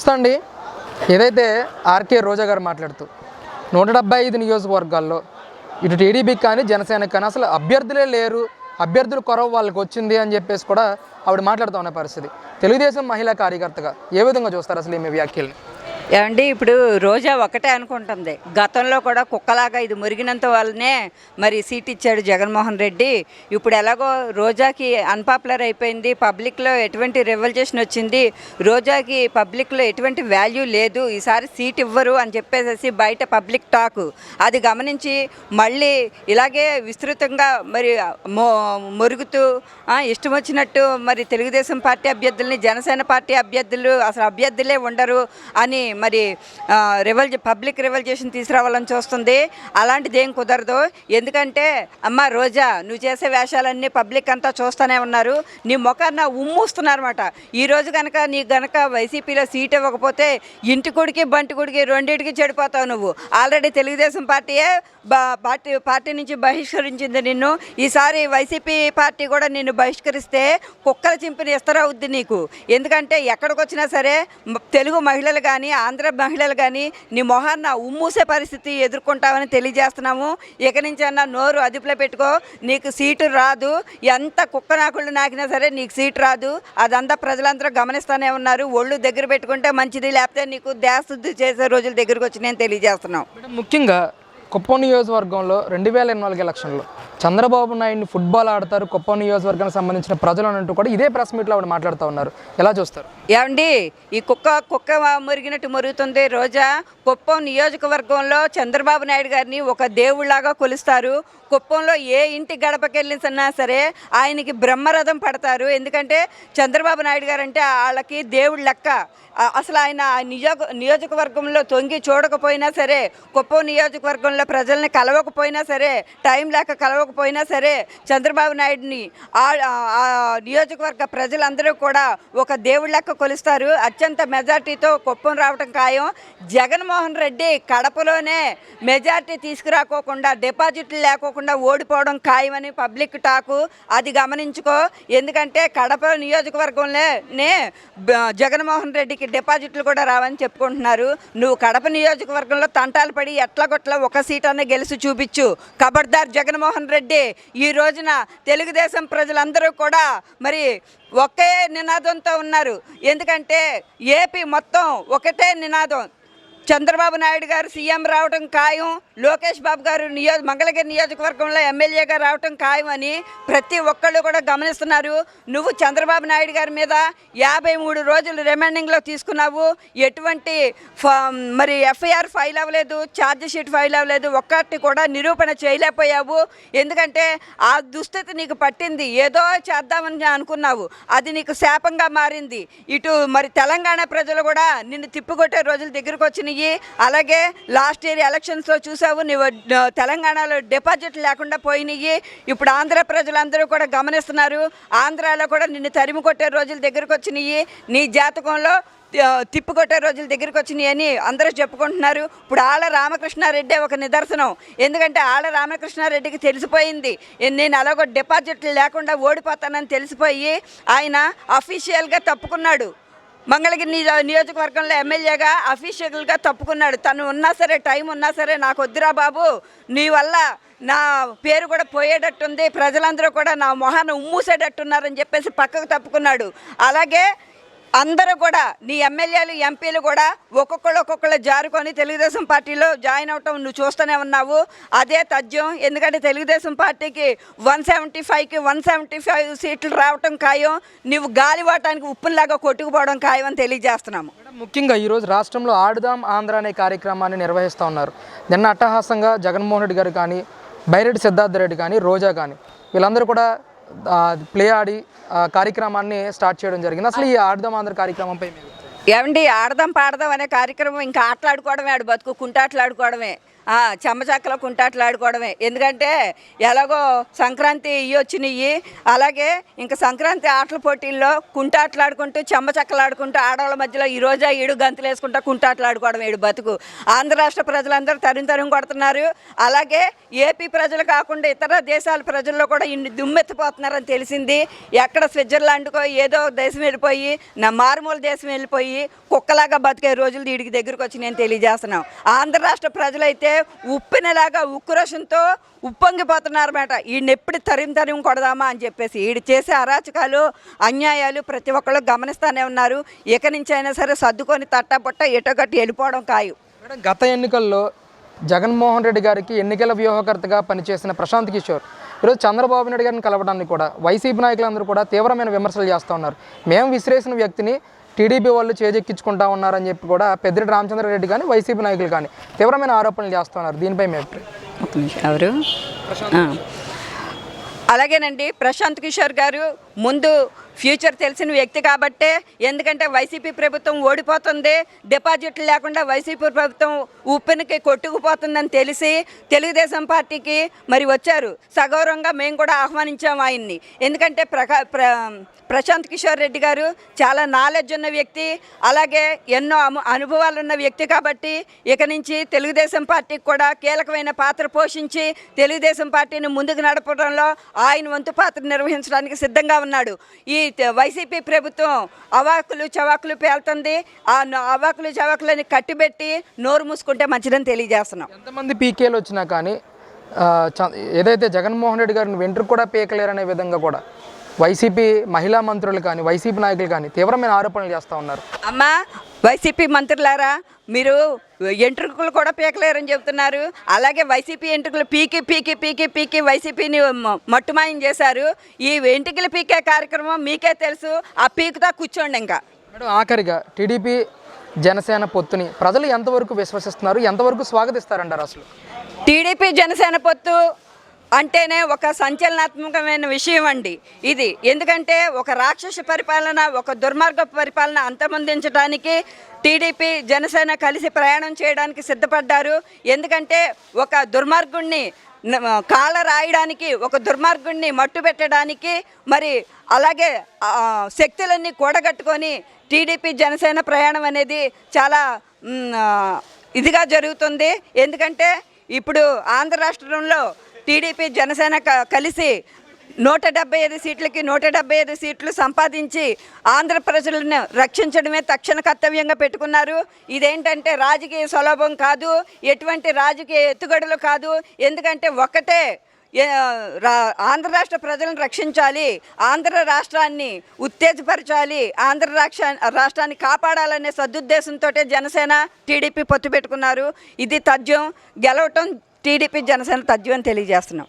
నమస్తే అండి. ఏదైతే ఆర్కే రోజా గారు మాట్లాడుతూ 175 నియోజకవర్గాల్లో ఇటు టీడీపీకి కానీ జనసేనకి కానీ అసలు అభ్యర్థులే లేరు, అభ్యర్థుల కొరవ వాళ్ళకి వచ్చింది అని చెప్పేసి కూడా ఆవిడ మాట్లాడుతూ ఉన్న పరిస్థితి. తెలుగుదేశం మహిళా కార్యకర్తగా ఏ విధంగా చూస్తారు అసలు ఈమె వ్యాఖ్యల్ని? ఏమండి, ఇప్పుడు రోజా ఒకటే అనుకుంటుంది, గతంలో కూడా కుక్కలాగా ఇది మురిగినంత వల్లనే మరి సీట్ ఇచ్చాడు జగన్మోహన్ రెడ్డి. ఇప్పుడు ఎలాగో రోజాకి అన్పాపులర్ అయిపోయింది, పబ్లిక్లో ఎటువంటి రెవల్యూషన్ వచ్చింది, రోజాకి పబ్లిక్లో ఎటువంటి వాల్యూ లేదు, ఈసారి సీట్ ఇవ్వరు అని చెప్పేసి బయట పబ్లిక్ టాక్. అది గమనించి మళ్ళీ ఇలాగే విస్తృతంగా మరి మురుగుతూ ఇష్టం వచ్చినట్టు మరి తెలుగుదేశం పార్టీ అభ్యర్థుల్ని, జనసేన పార్టీ అభ్యర్థులు అసలు అభ్యర్థులే ఉండరు అని మరి పబ్లిక్ రెవల్యూషన్ తీసుకురావాలని చూస్తుంది. అలాంటిది ఏం కుదరదు. ఎందుకంటే అమ్మ రోజా, నువ్వు చేసే వేషాలన్నీ పబ్లిక్ అంతా చూస్తూనే ఉన్నారు, నీ ముఖాన్న ఉమ్మూస్తున్నారన్నమాట. ఈరోజు కనుక నీకు గనక వైసీపీలో సీట్ ఇవ్వకపోతే ఇంటికుడికి బంటికుడికి రెండింటికి చెడిపోతావు నువ్వు. ఆల్రెడీ తెలుగుదేశం పార్టీయే పార్టీ నుంచి బహిష్కరించింది నిన్ను. ఈసారి వైసీపీ పార్టీ కూడా నిన్ను బహిష్కరిస్తే కుక్కల చింపిని ఇస్తరవుద్ది నీకు. ఎందుకంటే ఎక్కడికి వచ్చినా సరే తెలుగు మహిళలు కానీ ఆంధ్ర మహిళలు కానీ నీ మొహాన్న ఉమ్మూసే పరిస్థితి ఎదుర్కొంటామని తెలియజేస్తున్నాము. ఇక నుంచి అన్న నోరు అదుపులో పెట్టుకో, నీకు సీటు రాదు. ఎంత కుక్క నాకుళ్ళు నాకినా సరే నీకు సీటు రాదు. అదంతా ప్రజలందరూ గమనిస్తూనే ఉన్నారు. ఒళ్ళు దగ్గర పెట్టుకుంటే మంచిది, లేకపోతే నీకు దేశశుద్ధి చేసే రోజుల దగ్గరకు వచ్చి నేను తెలియజేస్తున్నాం. ముఖ్యంగా కుప్పం నియోజకవర్గంలో 2024 ఎలక్షన్లో చంద్రబాబు నాయుడిని ఫుట్బాల్ ఆడతారు కుప్పం నియోజకవర్గానికి సంబంధించిన ప్రజలు అంటూ కూడా ఇదే ప్రెస్ మీట్లో ఆవిడ మాట్లాడుతూ ఉన్నారు. ఎలా చూస్తారు? ఏమండి, ఈ కుక్క మురిగినట్టు మురుగుతుంది రోజా. కుప్పం నియోజకవర్గంలో చంద్రబాబు నాయుడు గారిని ఒక దేవుళ్లాగా కొలుస్తారు. కుప్పంలో ఏ ఇంటి గడపకెళ్ళినా సరే ఆయనకి బ్రహ్మరథం పడతారు. ఎందుకంటే చంద్రబాబు నాయుడు గారు అంటే వాళ్ళకి దేవుడు లెక్క. అసలు ఆయన నియోజకవర్గంలో తొంగి చూడకపోయినా సరే, కుప్పం నియోజకవర్గంలో ప్రజల్ని కలవకపోయినా సరే, టైం లేక కలవకపోయినా సరే, చంద్రబాబు నాయుడిని ఆ నియోజకవర్గ ప్రజలందరూ కూడా ఒక దేవుడి లెక్క కొలుస్తారు. అత్యంత మెజార్టీతో కుప్పం రావటం ఖాయం. జగన్మోహన్ రెడ్డి కడపలోనే మెజార్టీ తీసుకురాకోకుండా, డిపాజిట్లు లేకోకుండా ఓడిపోవడం ఖాయమని పబ్లిక్ టాకు. అది గమనించుకో. ఎందుకంటే కడప నియోజకవర్గంలోనే జగన్మోహన్ రెడ్డికి డిపాజిట్లు కూడా రావని చెప్పుకుంటున్నారు. నువ్వు కడప నియోజకవర్గంలో తంటాలు పడి ఎట్లాగొట్లా ఒక సీట్ అన్న గెలిచి చూపించు. ఖబర్దార్ జగన్మోహన్ రెడ్డి. ఈ రోజున తెలుగుదేశం ప్రజలందరూ కూడా మరి ఒకే నినాదంతో ఉన్నారు. ఎందుకంటే ఏపీ మొత్తం ఒకటే నినాదం, చంద్రబాబు నాయుడు గారు సీఎం రావడం ఖాయం, లోకేష్ బాబు గారు మంగళగిరి నియోజకవర్గంలో ఎమ్మెల్యేగా రావటం ఖాయం అని ప్రతి ఒక్కళ్ళు కూడా గమనిస్తున్నారు. నువ్వు చంద్రబాబు నాయుడు గారి మీద 53 రోజులు రిమాండింగ్లో తీసుకున్నావు. ఎటువంటి మరి ఎఫ్ఐఆర్ ఫైల్ అవ్వలేదు, ఛార్జ్ షీట్ ఫైల్ అవ్వలేదు, ఒక్కటి కూడా నిరూపణ చేయలేకపోయావు. ఎందుకంటే ఆ దుస్థితి నీకు పట్టింది. ఏదో చేద్దామని అనుకున్నావు, అది నీకు శాపంగా మారింది. ఇటు మరి తెలంగాణ ప్రజలు కూడా నిన్ను తిప్పికొట్టే రోజులు దగ్గరకు వచ్చినాయి. అలాగే లాస్ట్ ఇయర్ ఎలక్షన్స్లో చూసావు, నువ్వు తెలంగాణలో డిపాజిట్లు లేకుండా పోయినాయి. ఇప్పుడు ఆంధ్ర ప్రజలందరూ కూడా గమనిస్తున్నారు. ఆంధ్రాలో కూడా నిన్ను తరిమి కొట్టే రోజుల దగ్గరకు వచ్చినాయి. నీ జాతకంలో తిప్పికొట్టే రోజుల దగ్గరికి వచ్చినాయి అని అందరూ చెప్పుకుంటున్నారు. ఇప్పుడు ఆళ్ళ రామకృష్ణారెడ్డి ఒక నిదర్శనం. ఎందుకంటే ఆళ్ళ రామకృష్ణారెడ్డికి తెలిసిపోయింది, నేను అలాగో డిపాజిట్లు లేకుండా ఓడిపోతానని తెలిసిపోయి ఆయన అఫీషియల్గా తప్పుకున్నాడు. మంగళగిరి నియోజకవర్గంలో ఎమ్మెల్యేగా అఫీషియల్గా తప్పుకున్నాడు. తను ఉన్నా సరే, టైం ఉన్నా సరే, నాకు వద్దురా బాబు, నీ వల్ల నా పేరు కూడా పోయేటట్టుంది, ప్రజలందరూ కూడా నా మొహాన్ని ఉమ్మూసేటట్టున్నారని చెప్పేసి పక్కకు తప్పుకున్నాడు. అలాగే అందరూ కూడా నీ ఎమ్మెల్యేలు ఎంపీలు కూడా ఒక్కొక్కళ్ళు జారుకొని తెలుగుదేశం పార్టీలో జాయిన్ అవటం నువ్వు చూస్తూనే ఉన్నావు. అదే తథ్యం. ఎందుకంటే తెలుగుదేశం పార్టీకి 175కి 175 సీట్లు రావటం ఖాయం. నువ్వు గాలివాటానికి ఉప్పులాగా కొట్టుకుపోవడం ఖాయం అని తెలియజేస్తున్నాము. ముఖ్యంగా ఈరోజు రాష్ట్రంలో ఆడుదాం ఆంధ్ర అనే కార్యక్రమాన్ని నిర్వహిస్తూ ఉన్నారు. నిన్న అట్టహాసంగా జగన్మోహన్ రెడ్డి గారు కానీ, బైరెడ్డి సిద్ధార్థ రెడ్డి కానీ, రోజా కానీ వీళ్ళందరూ కూడా ప్లే ఆడి కార్యక్రమాన్ని స్టార్ట్ చేయడం జరిగింది. అసలు ఈ ఆడదాం ఆంధ్ర కార్యక్రమంపై ఏమండి, ఆడదాం పాడదాం అనే కార్యక్రమం ఇంకా ఆటలాడుకోవడమే, ఆడు బతుకు కుంటాట్లాడుకోవడమే. చెమ్మచక్కలో కుంటాట్లాడుకోవడమే. ఎందుకంటే ఎలాగో సంక్రాంతి వచ్చినాయి, అలాగే ఇంకా సంక్రాంతి ఆటల పోటీల్లో కుంటాట్లాడుకుంటూ చెమ్మచక్కలాడుకుంటూ ఆడవాళ్ళ మధ్యలో ఈ రోజా ఈడు గంతులు వేసుకుంటూ కుంటాట్లాడుకోవడం ఏడు బతుకు. ఆంధ్ర రాష్ట్ర ప్రజలందరూ తరుం కొడుతున్నారు. అలాగే ఏపీ ప్రజలు కాకుండా ఇతర దేశాల ప్రజల్లో కూడా ఇన్ని దుమ్మెత్తిపోతున్నారని తెలిసింది. ఎక్కడ స్విట్జర్లాండ్కో ఏదో దేశం వెళ్ళిపోయి, నా మారుమూల దేశం వెళ్ళిపోయి కుక్కలాగా బతికే రోజులు వీడికి దగ్గరకు వచ్చి నేను తెలియజేస్తున్నాం. ఆంధ్ర రాష్ట్ర ప్రజలైతే ఉప్పినలాగా ఉక్రోషంతో ఉప్పొంగిపోతున్నారన్నమాట. ఈయన ఎప్పుడు తరిం కొడదామా అని చెప్పేసి ఈడు చేసే అరాచకాలు అన్యాయాలు ప్రతి ఒక్కళ్ళు గమనిస్తూనే ఉన్నారు. ఇక నుంచి అయినా సరే సర్దుకొని తట్టబుట్ట ఎటగట్టి వెళ్ళిపోవడం ఖాయం. మేడం, గత ఎన్నికల్లో జగన్మోహన్ రెడ్డి గారికి ఎన్నికల వ్యూహకర్తగా పనిచేసిన ప్రశాంత్ కిషోర్ ఈరోజు చంద్రబాబు నాయుడు గారిని కలవడానికి కూడా వైసీపీ నాయకులందరూ కూడా తీవ్రమైన విమర్శలు చేస్తూ ఉన్నారు. మేము విసిరేసిన వ్యక్తిని టీడీపీ వాళ్ళు చేజెక్కించుకుంటా ఉన్నారని చెప్పి కూడా పెద్దిరెడ్డి రామచంద్రారెడ్డి కానీ వైసీపీ నాయకులు కానీ తీవ్రమైన ఆరోపణలు చేస్తున్నారు. దీనిపై మీ అభిప్రాయం? ఎవరు? అలాగేనండి, ప్రశాంత్ కిషోర్ గారు ముందు ఫ్యూచర్ తెలిసిన వ్యక్తి కాబట్టే, ఎందుకంటే వైసీపీ ప్రభుత్వం ఓడిపోతుంది, డిపాజిట్లు లేకుండా వైసీపీ ప్రభుత్వం ఉప్పెనకి కొట్టుకుపోతుందని తెలిసి తెలుగుదేశం పార్టీకి మరి వచ్చారు. సగౌరవంగా మేము కూడా ఆహ్వానించాము ఆయన్ని. ఎందుకంటే ప్రశాంత్ కిషోర్ రెడ్డి గారు చాలా నాలెడ్జ్ ఉన్న వ్యక్తి, అలాగే ఎన్నో అనుభవాలు ఉన్న వ్యక్తి కాబట్టి ఇక నుంచి తెలుగుదేశం పార్టీకి కూడా కీలకమైన పాత్ర పోషించి తెలుగుదేశం పార్టీని ముందుకు నడపడంలో ఆయన వంతు పాత్ర నిర్వహించడానికి సిద్ధంగా ఉన్నాడు. ఈ వైసీపీ ప్రభుత్వం అవాకులు చవాకులు పేలుతుంది. ఆ అవాకులు చవాకులని కట్టిబెట్టి నోరు మూసుకుంటే మంచిదని తెలియజేస్తున్నాం. ఎంతమంది పీకేలు వచ్చినా కానీ ఏదైతే జగన్మోహన్ రెడ్డి గారిని వెంట్రుకు కూడా పీకలేరనే విధంగా కూడా వైసీపీ మహిళా మంత్రులు కానీ వైసీపీ నాయకులు కానీ తీవ్రమైన ఆరోపణలు చేస్తూ ఉన్నారు. అమ్మా, వైసీపీ మంత్రులారా, మీరు ఎంట్రుకలు కూడా పీకలేరని చెబుతున్నారు. అలాగే వైసీపీ ఎంట్రుకలు పీకి పీకి పీకి పీకి వైసీపీని మట్టుమాయం చేశారు. ఈ ఎంట్రుకలు పీకే కార్యక్రమం మీకే తెలుసు. ఆ పీకుతా కూర్చోండి. ఇంకా మేడం, ఆఖరిగా టీడీపీ జనసేన పొత్తుని ప్రజలు ఎంతవరకు విశ్వసిస్తున్నారు, ఎంతవరకు స్వాగతిస్తారంటారు? అసలు టీడీపీ జనసేన పొత్తు అంటేనే ఒక సంచలనాత్మకమైన విషయం అండి ఇది. ఎందుకంటే ఒక రాక్షస పరిపాలన, ఒక దుర్మార్గ పరిపాలన అంతమొందించడానికి టీడీపీ జనసేన కలిసి ప్రయాణం చేయడానికి సిద్ధపడ్డారు. ఎందుకంటే ఒక దుర్మార్గుణ్ణి కాల రాయడానికి, ఒక దుర్మార్గుణ్ణి మట్టు పెట్టడానికి, మరి అలాగే శక్తులన్నీ కూడగట్టుకొని టీడీపీ జనసేన ప్రయాణం అనేది చాలా ఇదిగా జరుగుతుంది. ఎందుకంటే ఇప్పుడు ఆంధ్ర రాష్ట్రంలో టీడీపీ జనసేన కలిసి 175 సీట్లకి 175 సీట్లు సంపాదించి ఆంధ్ర ప్రజలను రక్షించడమే తక్షణ కర్తవ్యంగా పెట్టుకున్నారు. ఇదేంటంటే రాజకీయ సులభం కాదు, ఎటువంటి రాజకీయ ఎత్తుగడలు కాదు. ఎందుకంటే ఒక్కటే, ఆంధ్ర రాష్ట్ర ప్రజలను రక్షించాలి, ఆంధ్ర రాష్ట్రాన్ని ఉత్తేజపరచాలి, ఆంధ్ర రాష్ట్రాన్ని కాపాడాలనే సదుద్దేశంతో జనసేన టీడీపీ పొత్తు పెట్టుకున్నారు. ఇది తథ్యం. గెలవటం టీడీపీ జనసేన తథ్యం అని తెలియజేస్తున్నాం.